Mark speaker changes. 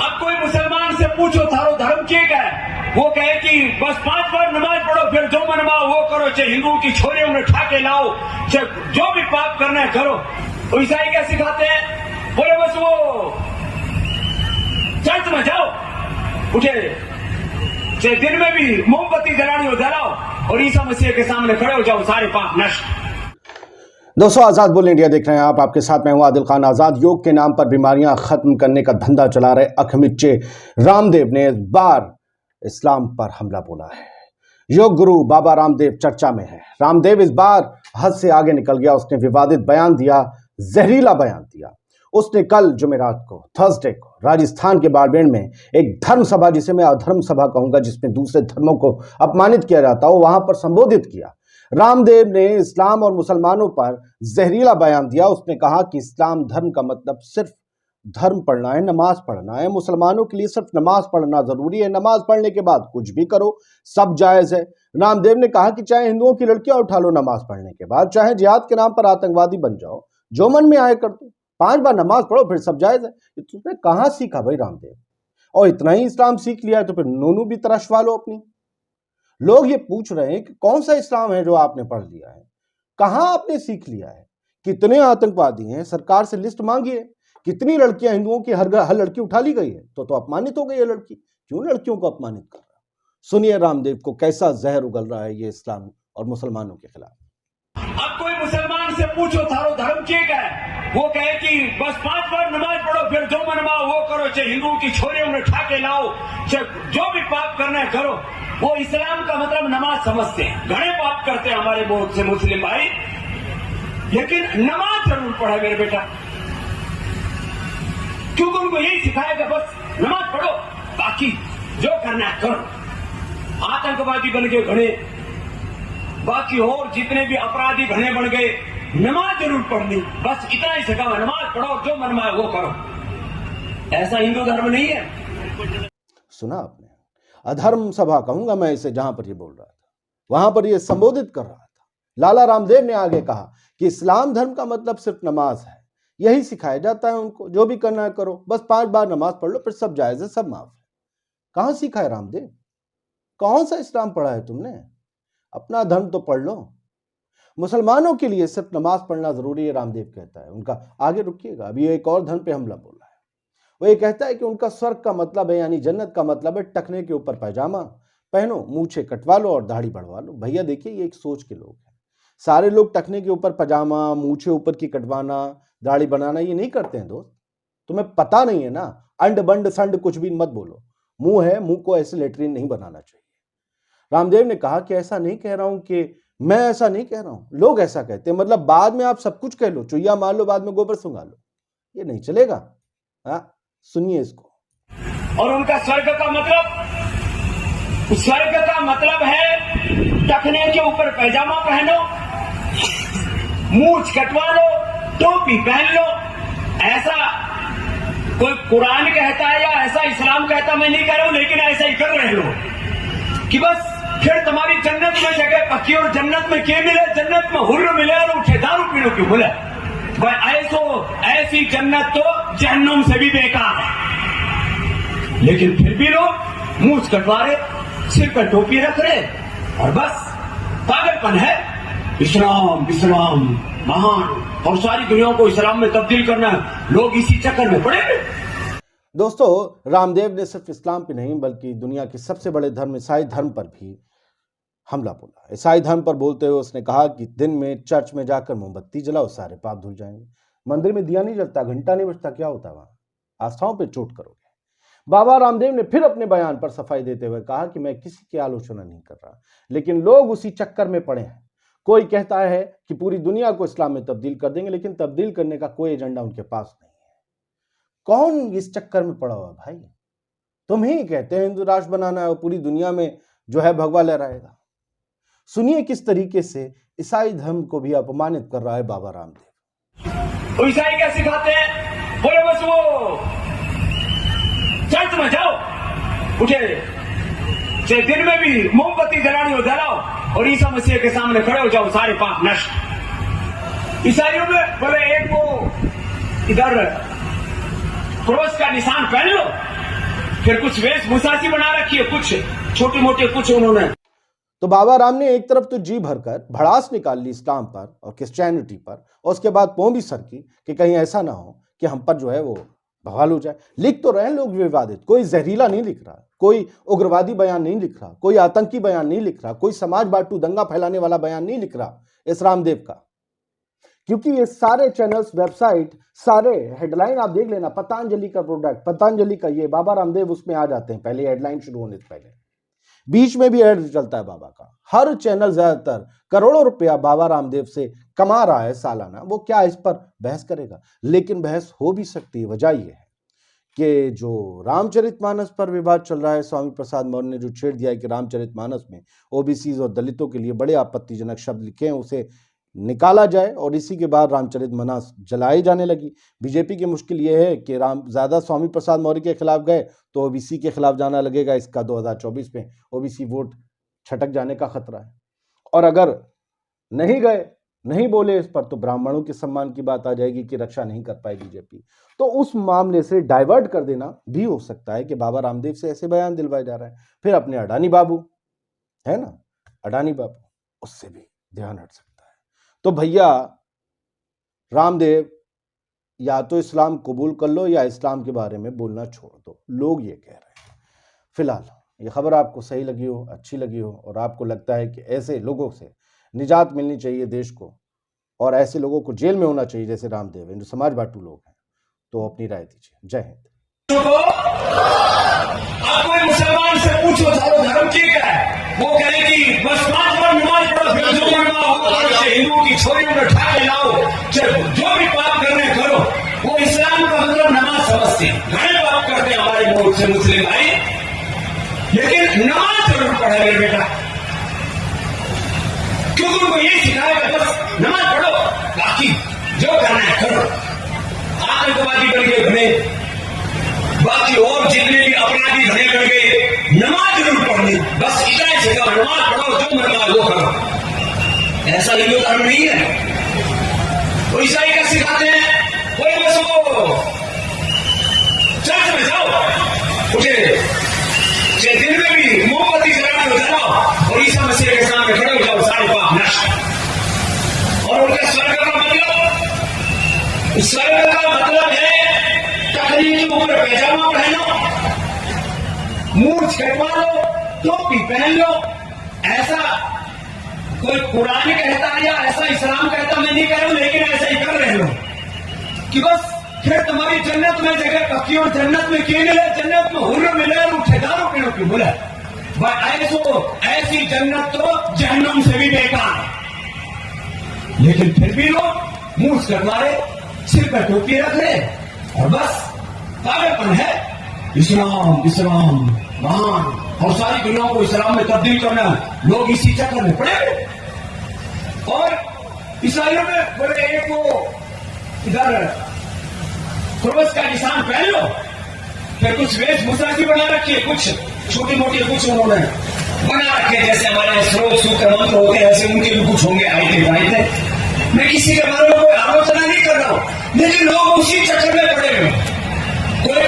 Speaker 1: अब कोई मुसलमान से पूछो थारो धर्म क्या है, वो कहे कि बस 5 बार नमाज पढ़ो, फिर जो मनवाओ वो करो, चाहे हिंदुओं की छोरियों में उठा के लाओ, चाहे जो भी पाप करना है करो। तो ईसाई क्या सिखाते हैं, बोले बस वो चर्च में जाओ, उठे चाहे दिन में भी मोमबत्ती जलानी हो जलाओ, और ईसा मसीह के सामने खड़े हो जाओ, सारे पाप नष्ट।
Speaker 2: दोस्तों, आजाद बोल इंडिया देख रहे हैं आप। आपके साथ मैं हूं आदिल खान। आजाद योग के नाम पर बीमारियां खत्म करने का धंधा चला रहे अखमिच्चे रामदेव ने इस बार इस्लाम पर हमला बोला है। योग गुरु बाबा रामदेव चर्चा में है। रामदेव इस बार हद से आगे निकल गया। उसने विवादित बयान दिया, जहरीला बयान दिया। उसने कल जुमेरात को, थर्सडे को राजस्थान के बाड़मेर में एक धर्म सभा, जिसे मैं अधर्म सभा कहूंगा, जिसमें दूसरे धर्मों को अपमानित किया जाता हो, वहां पर संबोधित किया। रामदेव ने इस्लाम और मुसलमानों पर जहरीला बयान दिया। उसने कहा कि इस्लाम धर्म का मतलब सिर्फ धर्म पढ़ना है, नमाज पढ़ना है। मुसलमानों के लिए सिर्फ नमाज पढ़ना जरूरी है, नमाज पढ़ने के बाद कुछ भी करो, सब जायज है। रामदेव ने कहा कि चाहे हिंदुओं की लड़कियां उठा लो नमाज पढ़ने के बाद, चाहे जिहाद के नाम पर आतंकवादी बन जाओ, जो मन में आए कर दो, 5 बार नमाज पढ़ो, फिर सब जायज है। तुमने कहां सीखा भाई रामदेव? और इतना ही इस्लाम सीख लिया है तो फिर नूनू भी तराशवा लो अपनी। लोग ये पूछ रहे हैं कि कौन सा इस्लाम है जो आपने पढ़ लिया है, कहां आपने सीख लिया है, कितने आतंकवादी हैं, सरकार से लिस्ट मांगिए, कितनी लड़कियां हिंदुओं की हर लड़की उठा ली गई है, तो अपमानित हो गई है लड़की। क्यों लड़कियों को अपमानित कर रहा है? सुनिए रामदेव को कैसा जहर उगल रहा है ये इस्लाम और मुसलमानों के खिलाफ।
Speaker 1: अब कोई मुसलमान से पूछो थारो धर्म क्या है, वो कहे कि बस 5 बार नमाज पढ़ो, फिर जो मनवाओ वो करो, चाहे हिंदुओं की छोरियों में उठा के लाओ, चाहे जो भी पाप करना है करो। वो इस्लाम का मतलब नमाज समझते हैं। घणे पाप करते हैं हमारे बहुत से मुस्लिम भाई, लेकिन नमाज जरूर पढ़े मेरे बेटा, क्योंकि उनको यही सिखाया कि बस नमाज पढ़ो, बाकी जो करना है करो। आतंकवादी बन गए घणे, बाकी और जितने भी अपराधी घने बन गए, नमाज जरूर पढ़नी, बस इतना ही सिखावा, नमाज पढ़ो, जो मन में वो करो। ऐसा हिंदू धर्म नहीं है।
Speaker 2: सुना आपने? अधर्म सभा कहूंगा मैं इसे, जहां पर ये बोल रहा था, वहां पर ये संबोधित कर रहा था। लाला रामदेव ने आगे कहा कि इस्लाम धर्म का मतलब सिर्फ नमाज है, यही सिखाया जाता है उनको, जो भी करना है करो, बस 5 बार नमाज पढ़ लो, फिर सब जायज है, सब माफ है। कहां सीखा है रामदेव? कौन सा इस्लाम पढ़ा है तुमने? अपना धर्म तो पढ़ लो। मुसलमानों के लिए सिर्फ नमाज पढ़ना जरूरी है, रामदेव कहता है। उनका आगे रुकिएगा, अभी एक और धर्म पे हमला बोला है। वो ये कहता है कि उनका स्वर्ग का मतलब है, यानी जन्नत का मतलब है टखने के ऊपर पैजामा पहनो, मूछे कटवा लो और दाढ़ी बढ़वा लो। भैया देखिए, ये एक सोच के लोग हैं। सारे लोग टखने के ऊपर पजामा, मूछे ऊपर की कटवाना, दाढ़ी बनाना ये नहीं करते हैं दोस्त। तुम्हें पता नहीं है ना, अंड बंड संड कुछ भी मत बोलो। मुंह है, मुंह को ऐसे लेटरिन नहीं बनाना चाहिए। रामदेव ने कहा कि ऐसा नहीं कह रहा हूं कि मैं ऐसा नहीं कह रहा हूं, लोग ऐसा कहते हैं, मतलब बाद में आप सब कुछ कह लो, चुईया मार लो, बाद में गोबर सुंगा लो, ये नहीं चलेगा। हाँ, सुनिए इसको।
Speaker 1: और उनका स्वर्ग का मतलब है टखने के ऊपर पैजामा पहनो, मूछ कटवा लो, टोपी पहन लो। ऐसा कोई कुरान कहता है या ऐसा इस्लाम कहता, मैं नहीं कह रहा हूं, लेकिन ऐसा ही कर रहे लोग कि बस फिर तुम्हारी जन्नत में जगह पक्की, और जन्नत में क्या मिले? जन्नत में हुर्र मिले और उठे दारू पीनो क्यों मिले? ऐसी जन्नत तो जहन्नुम से भी बेकार है। लेकिन फिर भी लोग मूछ कटवा रहे, सिर पर टोपी रख रहे, और बस पागलपन है। इस्लाम महान, और सारी दुनिया को इस्लाम में तब्दील करना है, लोग इसी चक्कर में पड़े।
Speaker 2: दोस्तों, रामदेव ने सिर्फ इस्लाम पे नहीं बल्कि दुनिया के सबसे बड़े धर्म ईसाई धर्म पर भी हमला बोला। ईसाई धर्म पर बोलते हुए उसने कहा कि दिन में चर्च में जाकर मोमबत्ती जलाओ, सारे पाप धुल जाएंगे। मंदिर में दिया नहीं जलता, घंटा नहीं बजता, क्या होता वहां? आस्थाओं पे चोट करोगे। बाबा रामदेव ने फिर अपने बयान पर सफाई देते हुए कहा कि मैं किसी की आलोचना नहीं कर रहा, लेकिन लोग उसी चक्कर में पड़े हैं। कोई कहता है कि पूरी दुनिया को इस्लाम में तब्दील कर देंगे, लेकिन तब्दील करने का कोई एजेंडा उनके पास नहीं है। कौन इस चक्कर में पड़ा हुआ भाई? तुम ही कहते हैं हिंदू राष्ट्र बनाना है और पूरी दुनिया में जो है भगवा लहराएगा। सुनिए किस तरीके से ईसाई धर्म को भी अपमानित कर रहा है बाबा रामदेव।
Speaker 1: तो ईसाई क्या सिखाते हैं? बोले बस वो चर्च में जाओ, उठे चाहे दिन में भी मोमबत्ती जलानी हो जलाओ, और ईसा मसीह के सामने खड़े हो जाओ, सारे पाप नष्ट। ईसाइयों में बोले एक वो इधर क्रॉस का निशान पहन लो, फिर कुछ वेशभूषा सी बना रखी है, कुछ छोटे मोटे कुछ उन्होंने।
Speaker 2: तो बाबा राम ने एक तरफ तो जी भरकर भड़ास निकाल ली इस्लाम पर और क्रिश्चियनिटी पर, और उसके बाद पों भी सर की कि कहीं ऐसा ना हो कि हम पर जो है वो बवाल हो जाए। लिख तो रहे हैं लोग विवादित, कोई जहरीला नहीं लिख रहा, कोई उग्रवादी बयान नहीं लिख रहा, कोई आतंकी बयान नहीं लिख रहा, कोई समाज बांटू दंगा फैलाने वाला बयान नहीं लिख रहा इस रामदेव का। क्योंकि ये सारे चैनल्स, वेबसाइट, सारे हेडलाइन आप देख लेना, पतंजलि का प्रोडक्ट, पतंजलि का ये, बाबा रामदेव उसमें आ जाते हैं पहले, हेडलाइन शुरू होने से पहले। बीच में भी एड चलता है बाबा का। हर चैनल ज्यादातर करोड़ों रुपया बाबा रामदेव से कमा रहा है सालाना। वो क्या इस पर बहस करेगा, लेकिन बहस हो भी सकती है। वजह यह है कि जो रामचरितमानस पर विवाद चल रहा है, स्वामी प्रसाद मौर्य ने जो छेड़ दिया है कि रामचरितमानस में ओबीसी और दलितों के लिए बड़े आपत्तिजनक शब्द लिखे हैं, उसे निकाला जाए, और इसी के बाद रामचरितमानस जलाई जाने लगी। बीजेपी की मुश्किल यह है कि राम ज्यादा स्वामी प्रसाद मौर्य के खिलाफ गए तो ओबीसी के खिलाफ जाना लगेगा। इसका 2024 में ओबीसी वोट छटक जाने का खतरा है, और अगर नहीं गए, नहीं बोले इस पर, तो ब्राह्मणों के सम्मान की बात आ जाएगी कि रक्षा नहीं कर पाई बीजेपी। तो उस मामले से डाइवर्ट कर देना भी हो सकता है कि बाबा रामदेव से ऐसे बयान दिलवाए जा रहे हैं। फिर अपने अडानी बाबू है ना, अडानी बाबू, उससे भी ध्यान हट सकता है। तो भैया रामदेव, या तो इस्लाम कबूल कर लो या इस्लाम के बारे में बोलना छोड़ दो, लोग ये कह रहे हैं। फिलहाल ये खबर आपको सही लगी हो, अच्छी लगी हो, और आपको लगता है कि ऐसे लोगों से निजात मिलनी चाहिए देश को, और ऐसे लोगों को जेल में होना चाहिए जैसे रामदेव हैं, जो समाज बांटू लोग हैं, तो अपनी राय दीजिए। जय हिंद।
Speaker 1: आप कोई मुसलमान से पूछो चारों धर्म ठीक है, वो कहेगी बस 5 बार नमाज पढ़ो, फिर जो मनवा वो करो, हिंदुओं की छोरियों में उठा के लाओ, जो भी पाप करने करो। वो इस्लाम का मतलब नमाज समझते हैं। घने पाप करते हैं हमारे मुल्क से मुस्लिम भाई, लेकिन नमाज जरूर पढ़े मेरे बेटा, क्योंकि उनको ये सिखाएगा बस नमाज पढ़ो, बाकी जो करना है करो। आतंकवादी बन गए घने, बाकी और जितने भी अपराधी घने बन गए, नमाज जरूर पढ़नी, बस इतना ही सिखा, नमाज पढ़ो, जो मनवा वो करो। ऐसा हिंदू धर्म नहीं है। वो ईसाई का सिखाते हैं, कोई बस वो चर्च में जाओ, उठे दिन में भी मोमबत्ती जलाने को जलाओ, और ईसा मसीह के सामने खड़े हो जाओ, सारे पाप नष्ट। और उनका स्वर्ग का मतलब है टकरी के ऊपर पैजामा पहनो, मूंछ कटवा लो, टोपी पहन लो। ऐसा कोई कुरान कहता है या ऐसा इस्लाम कहता, मैं नहीं कह रहा हूं, लेकिन ऐसा ही कर रहे हो कि बस फिर तुम्हारी जन्नत में जगह पक्की, और जन्नत में क्यों मिले, जन्नत में हुर्र मिले और ठेकेदारों क्यों मिले। ऐसी जन्नत तो जहन्नम से भी बेकार है। लेकिन फिर भी लोग मूंछ कटवा रहे, सिर पर टोपी रख रहे, और बस पागलपन है। इस्लाम इस्लाम महान, और सारी दुनिया को इस्लाम में तब्दील करना, लोग इसी चक्कर में पड़े। और ईसाइयों में बोले एक वो इधर क्रॉस का निशान पहन लो, फिर कुछ वेशभूषा सी बना रखी है, कुछ छोटी मोटी कुछ उन्होंने बना रखे, जैसे हमारे श्लोक सूत्र मंत्र होते हैं, ऐसे उनके भी कुछ होंगे आयते। मैं किसी के बारे में कोई आलोचना नहीं कर रहा हूं, लेकिन लोग उसी चक्कर में पड़े हुए। कोई